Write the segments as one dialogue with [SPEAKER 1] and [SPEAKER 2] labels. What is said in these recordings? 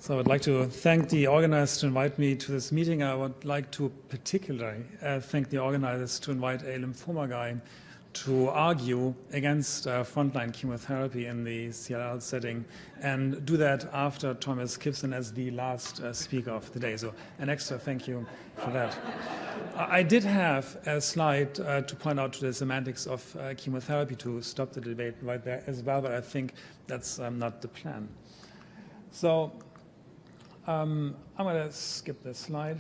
[SPEAKER 1] So I'd like to thank the organizers to invite me to this meeting. I would like to particularly thank the organizers to invite a lymphoma guy to argue against frontline chemotherapy in the CLL setting, and do that after Thomas Gibson as the last speaker of the day. So an extra thank you for that. I did have a slide to point out to the semantics of chemotherapy to stop the debate right there as well, but I think that's not the plan. So I'm going to skip this slide.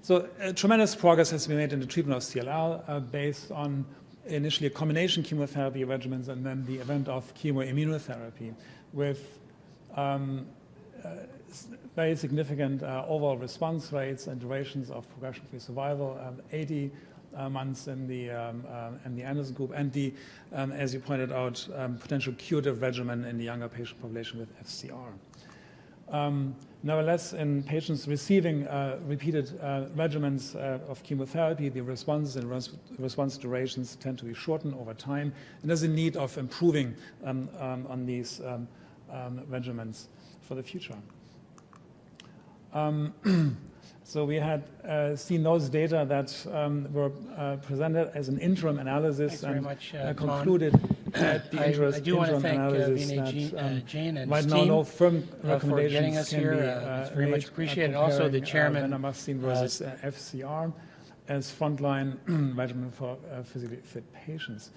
[SPEAKER 1] So tremendous progress has been made in the treatment of CLL based on initially a combination chemotherapy regimens and then the event of chemoimmunotherapy with very significant overall response rates and durations of progression-free survival, 80 months in the Anderson group, and the, as you pointed out, potential curative regimen in the younger patient population with FCR. Nevertheless, in patients receiving repeated regimens of chemotherapy, the responses and response durations tend to be shortened over time, and there's a need of improving on these regimens for the future. So we had seen those data that were presented as an interim analysis and concluded at the interim analysis that
[SPEAKER 2] Jane and
[SPEAKER 1] right
[SPEAKER 2] his
[SPEAKER 1] now
[SPEAKER 2] team
[SPEAKER 1] no firm
[SPEAKER 2] for getting
[SPEAKER 1] recommendations
[SPEAKER 2] us
[SPEAKER 1] can
[SPEAKER 2] here.
[SPEAKER 1] be
[SPEAKER 2] It's very much
[SPEAKER 1] made
[SPEAKER 2] appreciated. Also, the chairman
[SPEAKER 1] bendamustine versus FCR as frontline regimen for physically fit patients.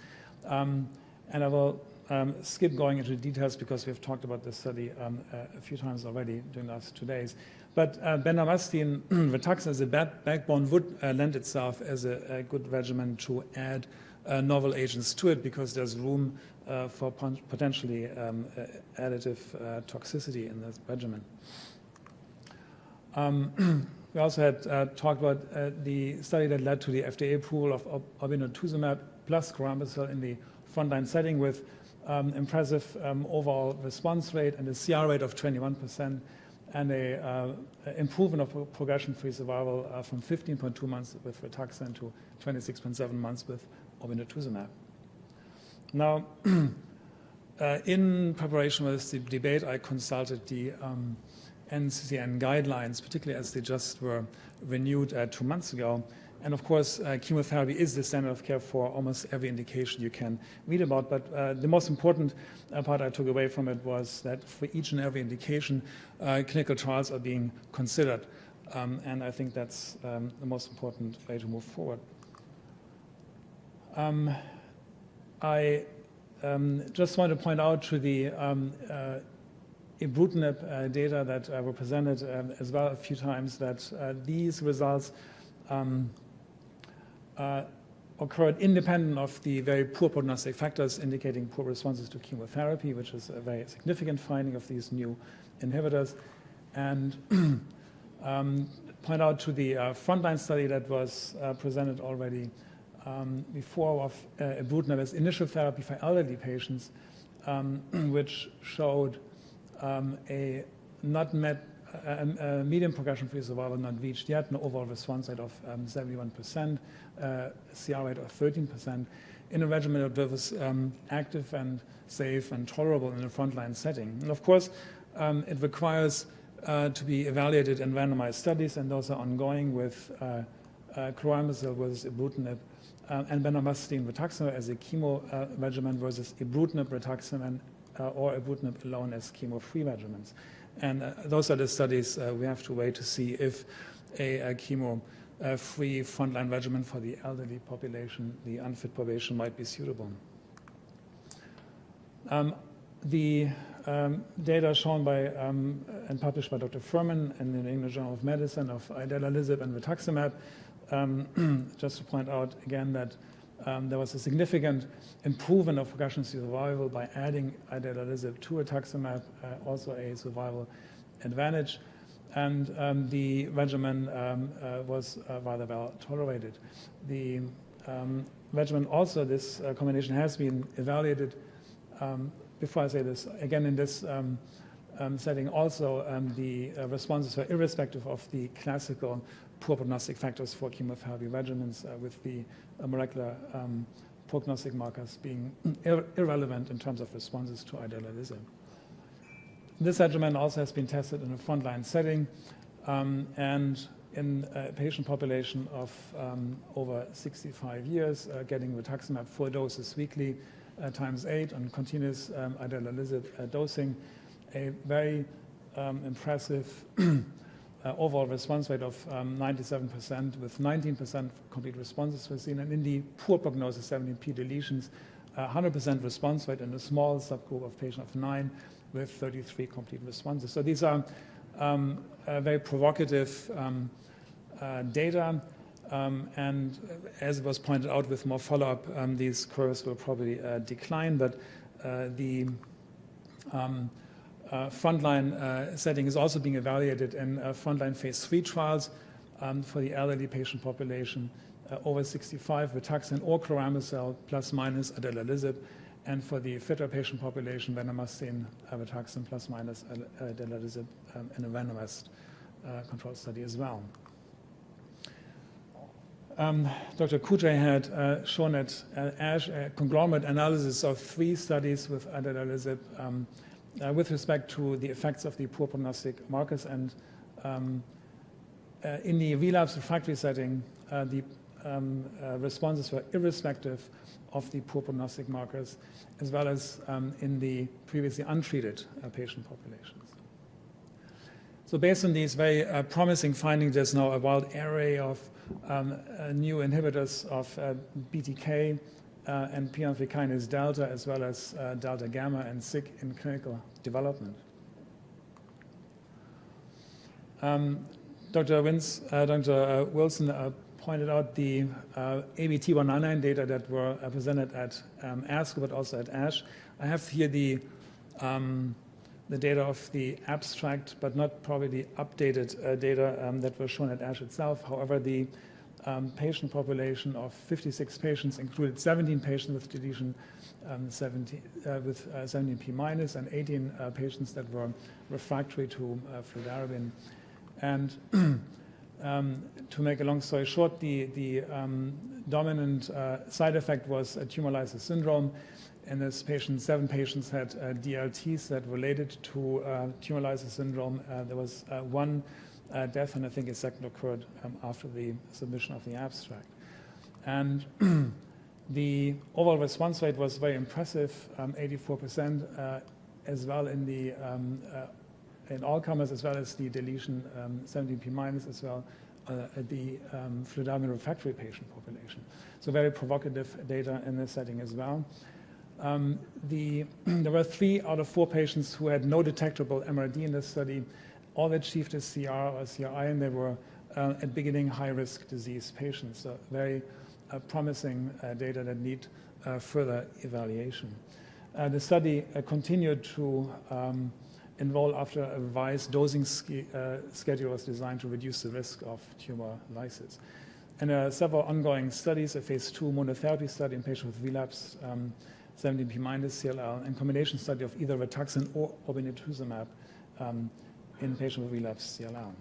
[SPEAKER 1] And I will skip going into details because we've talked about this study a few times already during the last 2 days. But bendamustine rituximab as a backbone would lend itself as a good regimen to add novel agents to it because there's room for potentially additive toxicity in this regimen. We also had talked about the study that led to the FDA approval of obinutuzumab plus chlorambucil in the frontline setting with impressive overall response rate and a CR rate of 21%. And a improvement of progression-free survival from 15.2 months with rituximab to 26.7 months with obinutuzumab. Now, in preparation for this debate, I consulted the NCCN guidelines, particularly as they just were renewed 2 months ago. And of course, chemotherapy is the standard of care for almost every indication you can read about. But the most important part I took away from it was that for each and every indication, clinical trials are being considered. And I think that's the most important way to move forward. I just want to point out to the ibrutinib data that were presented as well a few times that these results occurred independent of the very poor prognostic factors indicating poor responses to chemotherapy, which is a very significant finding of these new inhibitors. And point out to the frontline study that was presented already before of ibrutinib as initial therapy for elderly patients, which showed a not met median progression-free survival not reached yet, an overall response rate of 71%, CR rate of 13%, in a regimen that was active and safe and tolerable in a frontline setting. And of course, it requires to be evaluated in randomized studies, and those are ongoing with chlorambucil versus ibrutinib, and bendamustine rituximab as a chemo regimen versus ibrutinib rituximab or ibrutinib alone as chemo-free regimens. And those are the studies we have to wait to see if a chemo-free frontline regimen for the elderly population, the unfit population, might be suitable. The data shown by and published by Dr. Furman in the New England Journal of Medicine of idelalisib and rituximab, just to point out again that there was a significant improvement of progression-free survival by adding idelalisib to rituximab, also a survival advantage, and the regimen was rather well tolerated. The regimen also, this combination has been evaluated, before I say this, again in this setting also the responses were irrespective of the classical poor prognostic factors for chemotherapy regimens, with the molecular prognostic markers being irrelevant in terms of responses to idelalisib. This regimen also has been tested in a frontline setting and in a patient population of over 65 years, getting rituximab 4 doses weekly times 8 on continuous adalimumab dosing, a very impressive overall response rate of 97% with 19% complete responses were seen, and in the poor prognosis 17p deletions, 100% response rate in a small subgroup of patients of 9 with 33 complete responses. So these are very provocative data, and as was pointed out, with more follow-up, these curves will probably decline, but the frontline setting is also being evaluated in frontline phase 3 trials for the elderly patient population over 65, rituximab or chlorambucil plus minus adalimumab, and for the fitter patient population, bendamustine, rituximab plus minus adalimumab in a randomized control study as well. Dr. Kudray had shown at ASH a conglomerate analysis of 3 studies with adalimumab with respect to the effects of the poor prognostic markers, and in the relapse refractory setting, the responses were irrespective of the poor prognostic markers, as well as in the previously untreated patient populations. So based on these very promising findings, there's now a wide array of new inhibitors of BTK and PI3 kinase delta, as well as delta gamma and SYK in clinical development. Dr. Wilson pointed out the ABT199 data that were presented at ASCO, but also at ASH. I have here the data of the abstract, but not probably the updated data that were shown at ASH itself. However, the patient population of 56 patients included 17 patients with deletion 17p minus and 18 patients that were refractory to fludarabine. And to make a long story short, the dominant side effect was tumor lysis syndrome. In this patient, 7 patients had DLTs that related to tumor lysis syndrome. There was 1 death, and I think a second occurred after the submission of the abstract. And the overall response rate was very impressive, 84%, as well in the in all comers, as well as the deletion 17p minus, as well the fludarabine refractory patient population. So very provocative data in this setting as well. There were 3 out of 4 patients who had no detectable MRD in this study. All achieved a CR or CRI, and they were at beginning high-risk disease patients. So very promising data that need further evaluation. The study continued to enroll after a revised dosing schedule was designed to reduce the risk of tumor lysis. And there are several ongoing studies, a phase 2 monotherapy study in patients with relapsed 17p minus CLL, and combination study of either rituximab or obinutuzumab in patients with relapsed CLL.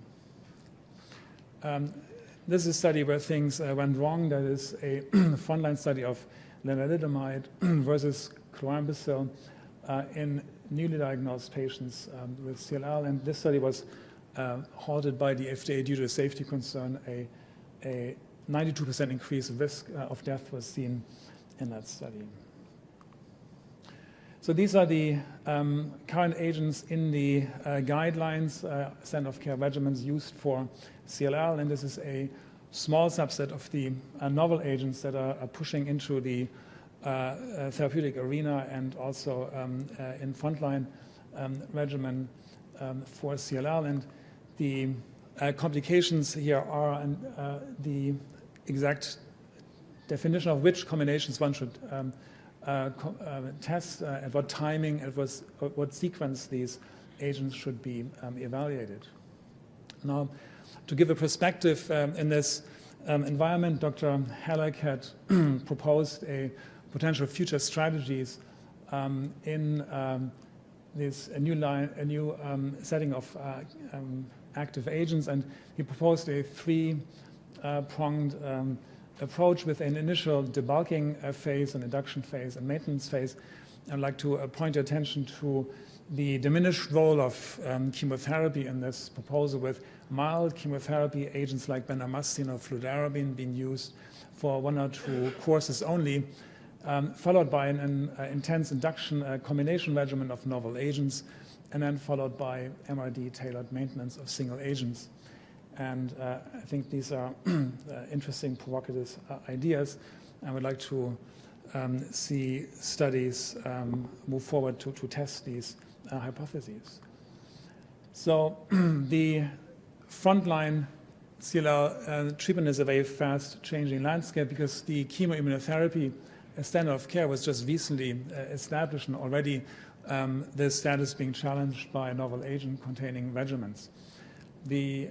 [SPEAKER 1] This is a study where things went wrong. That is a frontline study of lenalidomide versus chlorambucil in newly diagnosed patients with CLL, and this study was halted by the FDA due to a safety concern. A 92% increase in risk of death was seen in that study. So these are the current agents in the guidelines, standard of care regimens used for CLL, and this is a small subset of the novel agents that are pushing into the therapeutic arena and also in frontline regimen for CLL. And the complications here are the exact definition of which combinations one should test, at what timing, at what sequence these agents should be evaluated. Now, to give a perspective in this environment, Dr. Halleck had proposed a potential future strategies in this new setting of active agents, and he proposed a 3-pronged approach with an initial debulking phase, an induction phase, and maintenance phase. I'd like to point your attention to the diminished role of chemotherapy in this proposal, with mild chemotherapy agents like bendamustine or fludarabine being used for 1 or 2 courses only, followed by an intense induction combination regimen of novel agents, and then followed by MRD-tailored maintenance of single agents. And I think these are interesting, provocative ideas. I would like to see studies move forward to test these hypotheses. So the frontline CLL treatment is a very fast-changing landscape because the chemoimmunotherapy standard of care was just recently established, and already the status being challenged by a novel agent-containing regimens. The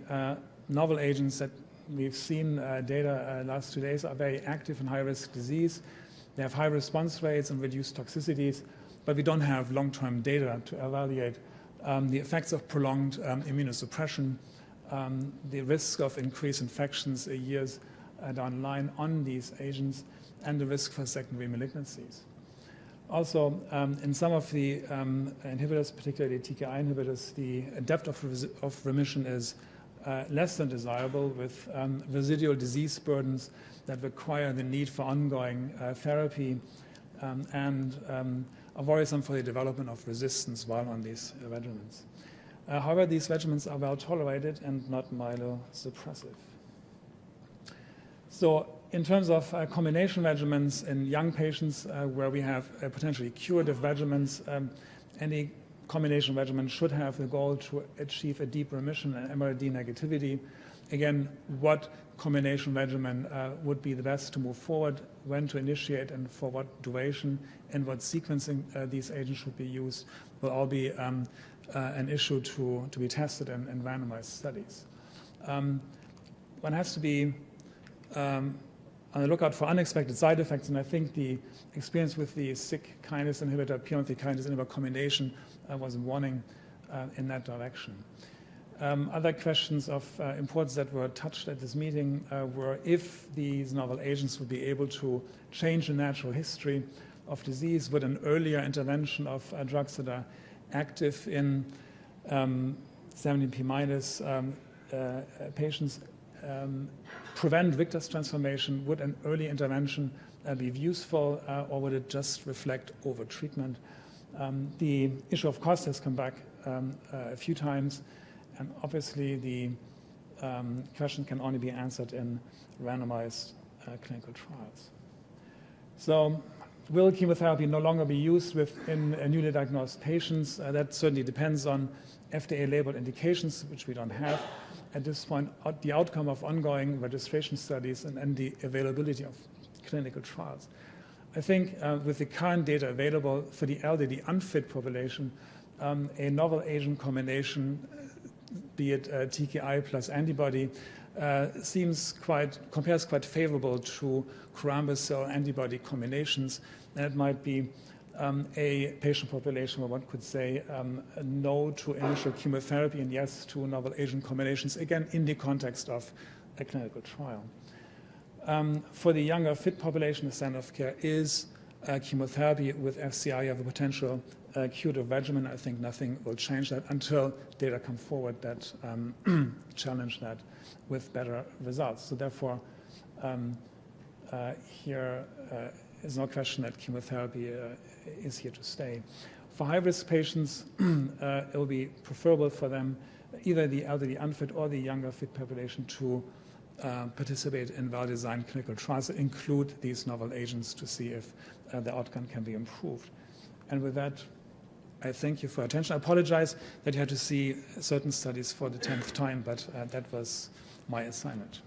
[SPEAKER 1] novel agents that we've seen data last 2 days are very active in high-risk disease. They have high response rates and reduced toxicities, but we don't have long-term data to evaluate the effects of prolonged immunosuppression, the risk of increased infections years down the line on these agents, and the risk for secondary malignancies. Also, in some of the inhibitors, particularly TKI inhibitors, the depth of remission is less than desirable, with residual disease burdens that require the need for ongoing therapy and are worrisome for the development of resistance while on these regimens. However, these regimens are well tolerated and not myelosuppressive. So in terms of combination regimens in young patients where we have potentially curative regimens, any combination regimen should have the goal to achieve a deep remission and MRD negativity. Again, what combination regimen would be the best to move forward, when to initiate and for what duration, and what sequencing these agents should be used will all be an issue to be tested in randomized studies. One has to be on the lookout for unexpected side effects, and I think the experience with the SYK kinase inhibitor, PI3 kinase inhibitor combination was a warning in that direction. Other questions of importance that were touched at this meeting were if these novel agents would be able to change the natural history of disease, would an earlier intervention of drugs that are active in 17p- patients prevent Victor's transformation? Would an early intervention be useful, or would it just reflect over-treatment? The issue of cost has come back a few times, and obviously the question can only be answered in randomized clinical trials. So will chemotherapy no longer be used in newly diagnosed patients? That certainly depends on FDA-labeled indications, which we don't have at this point. The outcome of ongoing registration studies and the availability of clinical trials. I think with the current data available for the elderly unfit population, a novel agent combination, be it TKI plus antibody, compares quite favorable to chlorambucil antibody combinations. And it might be a patient population where one could say no to initial chemotherapy and yes to novel agent combinations, again, in the context of a clinical trial. For the younger fit population, the standard of care is chemotherapy with FCI. You have a potential curative regimen. I think nothing will change that until data come forward that challenge that with better results. So therefore, here is no question that chemotherapy is here to stay. For high-risk patients, it will be preferable for them, either the elderly unfit or the younger fit population, to participate in well-designed clinical trials that include these novel agents to see if the outcome can be improved. And with that, I thank you for your attention. I apologize that you had to see certain studies for the 10th time, but that was my assignment.